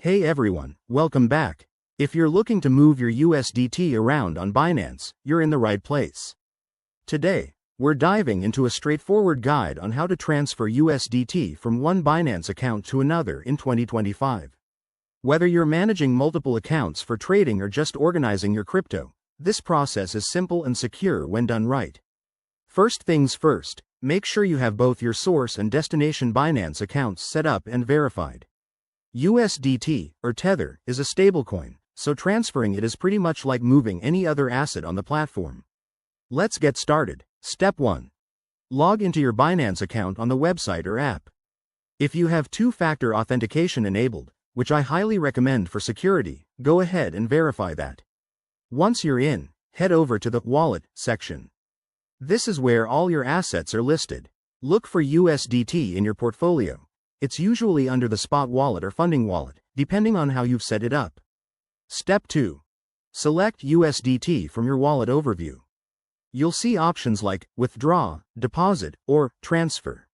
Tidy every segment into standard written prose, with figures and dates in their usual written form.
Hey everyone, welcome back. If you're looking to move your USDT around on Binance, you're in the right place. Today, we're diving into a straightforward guide on how to transfer USDT from one Binance account to another in 2025. Whether you're managing multiple accounts for trading or just organizing your crypto, this process is simple and secure when done right. First things first, make sure you have both your source and destination Binance accounts set up and verified. USDT, or Tether, is a stablecoin, so transferring it is pretty much like moving any other asset on the platform. Let's get started. Step 1. Log into your Binance account on the website or app. If you have two-factor authentication enabled, which I highly recommend for security, go ahead and verify that. Once you're in, head over to the Wallet section. This is where all your assets are listed. Look for USDT in your portfolio. It's usually under the spot wallet or funding wallet, depending on how you've set it up. Step 2. Select USDT from your wallet overview. You'll see options like withdraw, deposit, or transfer.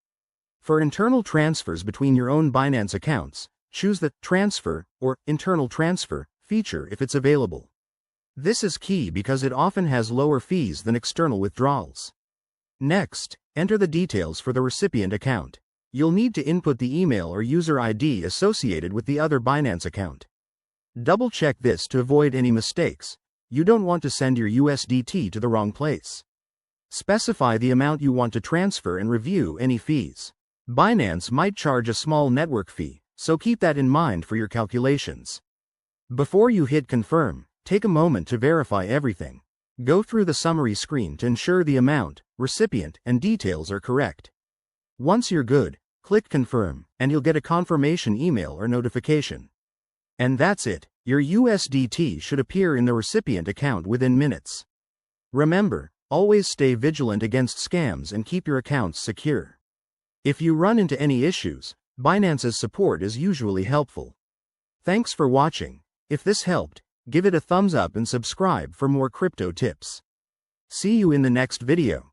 For internal transfers between your own Binance accounts, choose the transfer or internal transfer feature if it's available. This is key because it often has lower fees than external withdrawals. Next, enter the details for the recipient account. You'll need to input the email or user ID associated with the other Binance account. Double-check this to avoid any mistakes. You don't want to send your USDT to the wrong place. Specify the amount you want to transfer and review any fees. Binance might charge a small network fee, so keep that in mind for your calculations. Before you hit confirm, take a moment to verify everything. Go through the summary screen to ensure the amount, recipient, and details are correct. Once you're good, click confirm, and you'll get a confirmation email or notification. And that's it, your USDT should appear in the recipient account within minutes. Remember, always stay vigilant against scams and keep your accounts secure. If you run into any issues, Binance's support is usually helpful. Thanks for watching. If this helped, give it a thumbs up and subscribe for more crypto tips. See you in the next video.